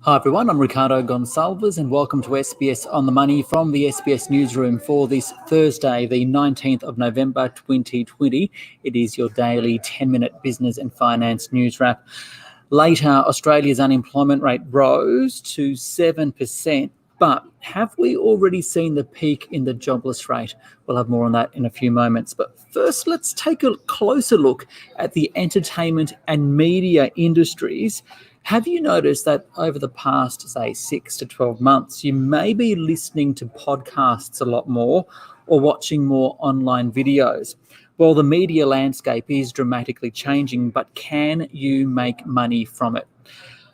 Hi everyone, I'm Ricardo Gonçalves and welcome to SBS On The Money from the SBS newsroom for this Thursday, the 19th of November 2020. It is your daily 10-minute business and finance news wrap. Later, Australia's unemployment rate rose to 7%, but have we already seen the peak in the jobless rate? We'll have more on that in a few moments. But first, let's take a closer look at the entertainment and media industries. Have you noticed that over the past, say, 6 to 12 months, you may be listening to podcasts a lot more or watching more online videos? Well, the media landscape is dramatically changing, but can you make money from it?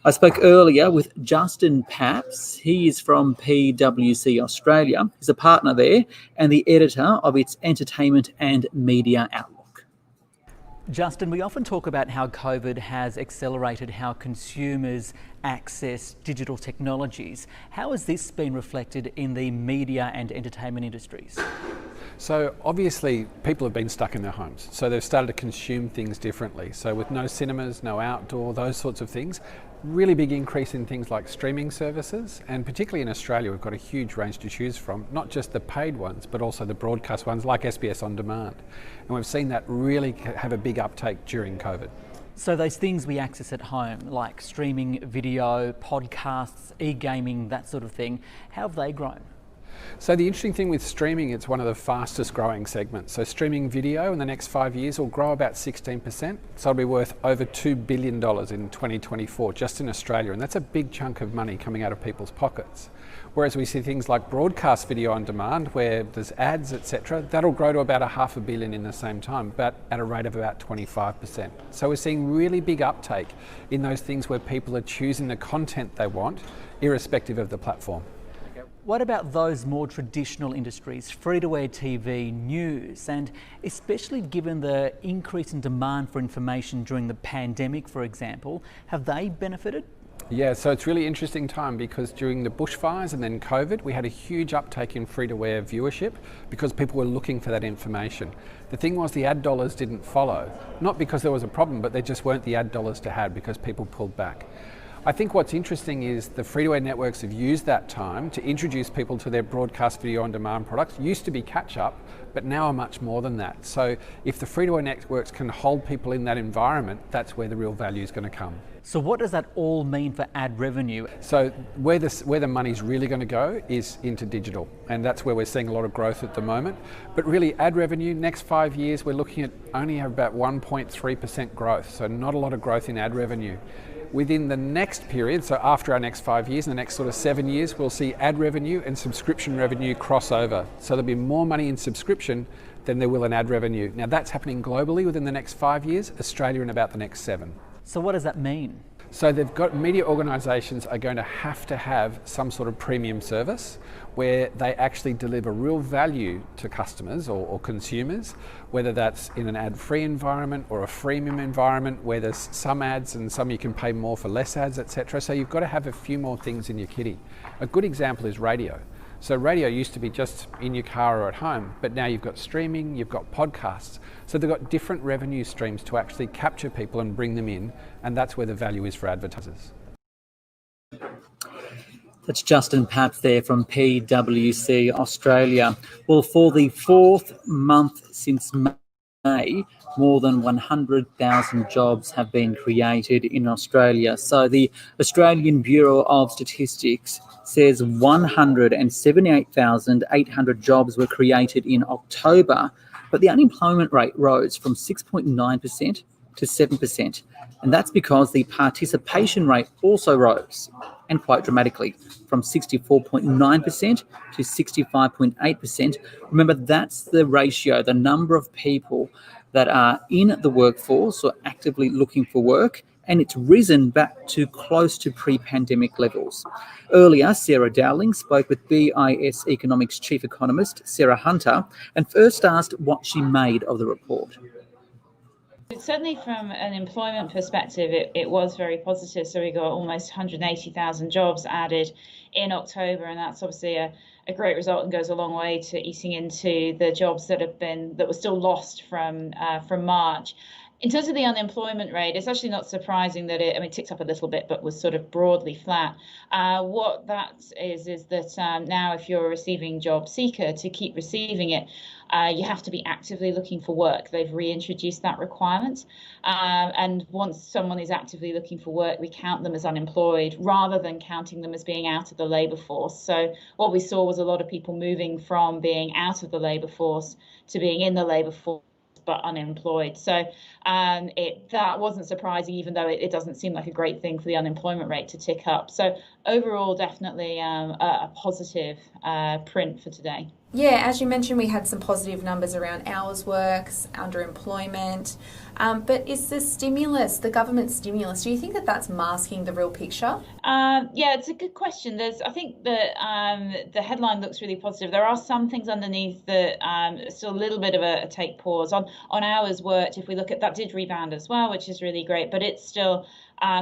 I spoke earlier with Justin Papps. He is from PwC Australia. He's a partner there and the editor of its entertainment and media outlet. Justin, we often talk about how COVID has accelerated how consumers access digital technologies. How has this been reflected in the media and entertainment industries? So obviously people have been stuck in their homes, so they've started to consume things differently. So with no cinemas, no outdoor, those sorts of things, really big increase in things like streaming services, and particularly in Australia we've got a huge range to choose from, not just the paid ones but also the broadcast ones like SBS On Demand, and we've seen that really have a big uptake during COVID. So those things we access at home like streaming video, podcasts, e-gaming, that sort of thing, how have they grown? So the interesting thing with streaming, it's one of the fastest growing segments. So streaming video in the next 5 years will grow about 16%. So it'll be worth over $2 billion in 2024, just in Australia. And that's a big chunk of money coming out of people's pockets. Whereas we see things like broadcast video on demand, where there's ads, etc., that'll grow to about $500 million in the same time, but at a rate of about 25%. So we're seeing really big uptake in those things where people are choosing the content they want, irrespective of the platform. What about those more traditional industries, free-to-air TV, news, and especially given the increase in demand for information during the pandemic, for example, have they benefited? Yeah, so it's really interesting time because during the bushfires and then COVID, we had a huge uptake in free-to-air viewership because people were looking for that information. The thing was the ad dollars didn't follow, not because there was a problem, but there just weren't the ad dollars to have because people pulled back. I think what's interesting is the free-to-air networks have used that time to introduce people to their broadcast video on demand products. Used to be catch-up, but now are much more than that. So if the free-to-air networks can hold people in that environment, that's where the real value is going to come. So what does that all mean for ad revenue? So where the money's really going to go is into digital, and that's where we're seeing a lot of growth at the moment. But really ad revenue, next 5 years, we're looking at only about 1.3% growth, so not a lot of growth in ad revenue. Within the next period, so after our next 5 years, in the next sort of 7 years, we'll see ad revenue and subscription revenue cross over. So there'll be more money in subscription than there will in ad revenue. Now that's happening globally within the next 5 years, Australia in about the next 7. So what does that mean? So they've got media organisations are going to have some sort of premium service where they actually deliver real value to customers or consumers, whether that's in an ad-free environment or a freemium environment where there's some ads and some you can pay more for less ads, etc. So you've got to have a few more things in your kitty. A good example is radio. So radio used to be just in your car or at home, but now you've got streaming, you've got podcasts. So they've got different revenue streams to actually capture people and bring them in, and that's where the value is for advertisers. That's Justin Papps there from PwC Australia. Well, for the fourth month since May, more than 100,000 jobs have been created in Australia. So the Australian Bureau of Statistics says 178,800 jobs were created in October, but the unemployment rate rose from 6.9% to 7%. And that's because the participation rate also rose, and quite dramatically, from 64.9% to 65.8%. Remember, that's the ratio, the number of people that are in the workforce or actively looking for work, and it's risen back to close to pre-pandemic levels. Earlier, Sarah Dowling spoke with BIS Economics Chief Economist Sarah Hunter and first asked what she made of the report. Certainly from an employment perspective, it was very positive. So we got almost 180,000 jobs added in October, and that's obviously a great result and goes a long way to eating into the jobs that were still lost from March. In terms of the unemployment rate, it's actually not surprising that it ticked up a little bit, but was sort of broadly flat. What that is that now if you're a receiving job seeker, to keep receiving it, you have to be actively looking for work. They've reintroduced that requirement. And once someone is actively looking for work, we count them as unemployed rather than counting them as being out of the labour force. So what we saw was a lot of people moving from being out of the labour force to being in the labour force but unemployed. So that wasn't surprising, even though it doesn't seem like a great thing for the unemployment rate to tick up. So overall, definitely a positive print for today. Yeah, as you mentioned, we had some positive numbers around hours works, underemployment. But is the government stimulus, do you think that that's masking the real picture? Yeah, it's a good question. I think that the headline looks really positive. There are some things underneath that still a little bit of a take pause. On hours worked, if we look at that, did rebound as well, which is really great, but it's still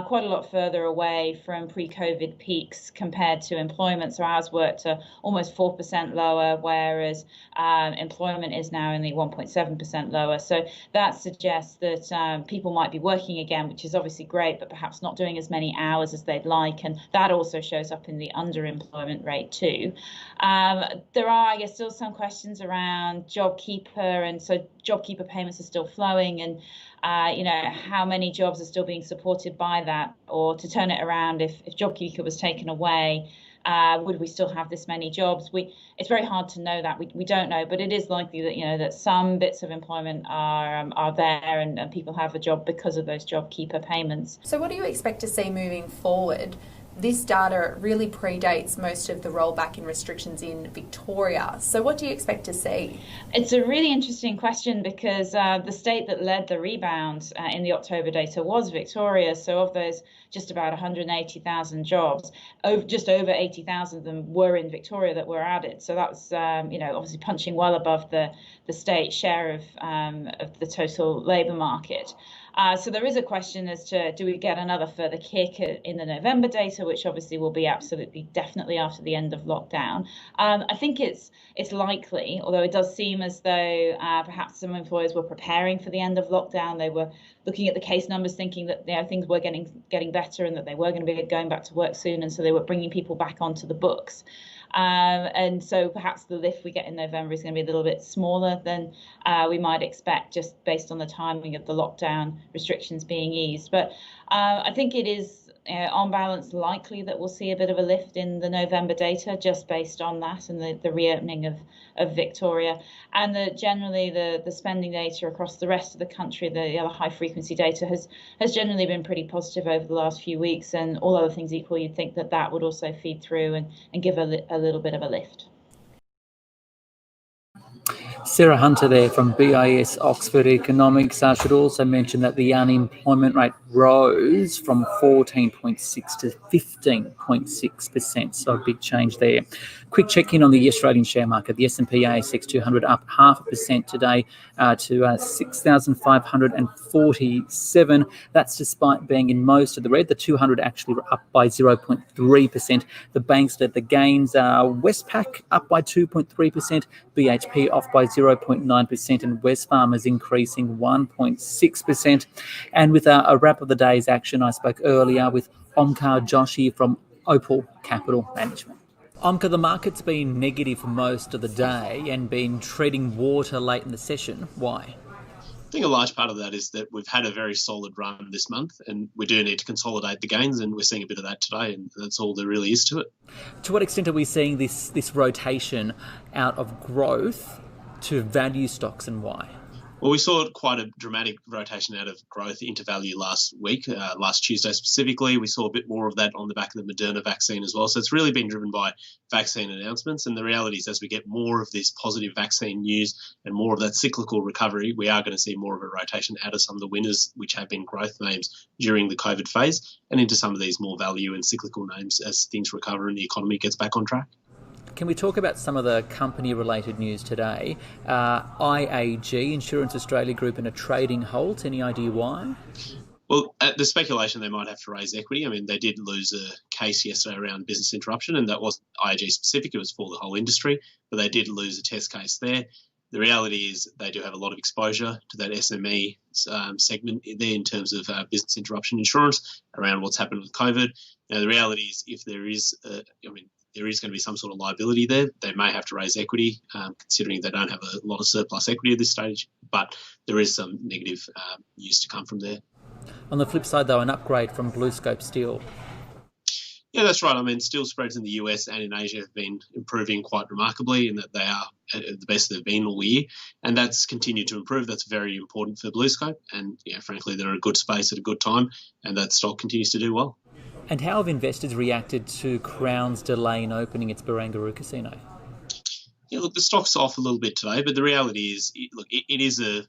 quite a lot further away from pre-COVID peaks compared to employment. So hours worked are almost 4% lower, whereas employment is now only 1.7% lower. So that suggests that people might be working again, which is obviously great, but perhaps not doing as many hours as they'd like. And that also shows up in the underemployment rate too. There are, I guess, still some questions around JobKeeper, and so JobKeeper payments are still flowing, and how many jobs are still being supported by that? Or to turn it around, if JobKeeper was taken away, would we still have this many jobs? It's very hard to know that. We don't know, but it is likely that that some bits of employment are there and people have a job because of those JobKeeper payments. So what do you expect to see moving forward? This data really predates most of the rollback in restrictions in Victoria. So what do you expect to see? It's a really interesting question because the state that led the rebound in the October data was Victoria. So of those just about 180,000 jobs, just over 80,000 of them were in Victoria that were added. So that's obviously punching well above the state share of the total labour market. So there is a question as to, do we get another further kick in the November data, which obviously will be definitely after the end of lockdown. I think it's likely, although it does seem as though perhaps some employers were preparing for the end of lockdown. They were looking at the case numbers, thinking that things were getting better and that they were going to be going back to work soon, and so they were bringing people back onto the books. And so perhaps the lift we get in November is going to be a little bit smaller than we might expect, just based on the timing of the lockdown restrictions being eased. But I think it is on balance likely that we'll see a bit of a lift in the November data, just based on that and the reopening of Victoria, and generally the spending data across the rest of the country, the other high frequency data has generally been pretty positive over the last few weeks, and all other things equal, you'd think that would also feed through and give a little bit of a lift. Sarah Hunter there from BIS Oxford Economics. I should also mention that the unemployment rate rose from 14.6 to 15.6%, so a big change there. Quick check-in on the Australian share market. The S&P ASX 200 up 0.5% today to 6,547. That's despite being in most of the red. The 200 actually up by 0.3%. The banks led the gains. Westpac up by 2.3%. BHP off by 0.9%, and Wesfarmers increasing 1.6%. And with a wrap of the day's action, I spoke earlier with Omkar Joshi from Opal Capital Management. Omkar, the market's been negative for most of the day and been treading water late in the session. Why? I think a large part of that is that we've had a very solid run this month, and we do need to consolidate the gains, and we're seeing a bit of that today, and that's all there really is to it. To what extent are we seeing this rotation out of growth to value stocks, and why? Well, we saw quite a dramatic rotation out of growth into value last week, last Tuesday specifically. We saw a bit more of that on the back of the Moderna vaccine as well. So it's really been driven by vaccine announcements. And the reality is, as we get more of this positive vaccine news and more of that cyclical recovery, we are going to see more of a rotation out of some of the winners, which have been growth names during the COVID phase, and into some of these more value and cyclical names as things recover and the economy gets back on track. Can we talk about some of the company-related news today? IAG, Insurance Australia Group, in a trading halt. Any idea why? Well, the speculation they might have to raise equity. I mean, they did lose a case yesterday around business interruption, and that wasn't IAG specific. It was for the whole industry, but they did lose a test case there. The reality is they do have a lot of exposure to that SME segment there in terms of business interruption insurance around what's happened with COVID. Now, the reality is if there is, there is going to be some sort of liability there. They may have to raise equity, considering they don't have a lot of surplus equity at this stage, but there is some negative use to come from there. On the flip side, though, an upgrade from BlueScope Steel. Yeah, that's right. I mean, steel spreads in the US and in Asia have been improving quite remarkably in that they are at the best they've been all year, and that's continued to improve. That's very important for BlueScope, and frankly, they're in a good space at a good time, and that stock continues to do well. And how have investors reacted to Crown's delay in opening its Barangaroo casino? Yeah, look, the stock's off a little bit today, but the reality is, it is a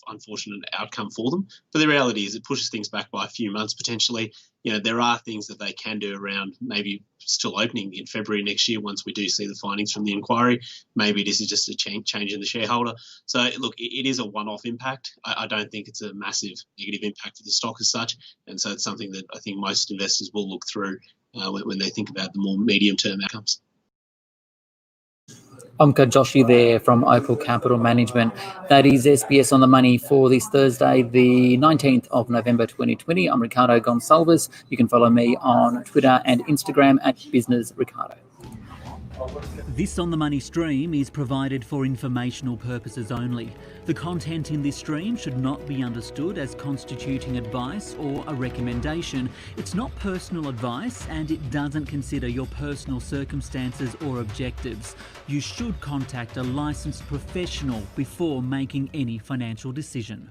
unfortunate outcome for them. But the reality is it pushes things back by a few months potentially. There are things that they can do around maybe still opening in February next year once we do see the findings from the inquiry. Maybe this is just a change in the shareholder. So, look, it is a one-off impact. I don't think it's a massive negative impact for the stock as such. And so it's something that I think most investors will look through when they think about the more medium-term outcomes. Omkar Joshi there from Opal Capital Management. That is SBS on the Money for this Thursday, the 19th of November 2020. I'm Ricardo Gonçalves. You can follow me on Twitter and Instagram at BusinessRicardo. This On The Money stream is provided for informational purposes only. The content in this stream should not be understood as constituting advice or a recommendation. It's not personal advice and it doesn't consider your personal circumstances or objectives. You should contact a licensed professional before making any financial decision.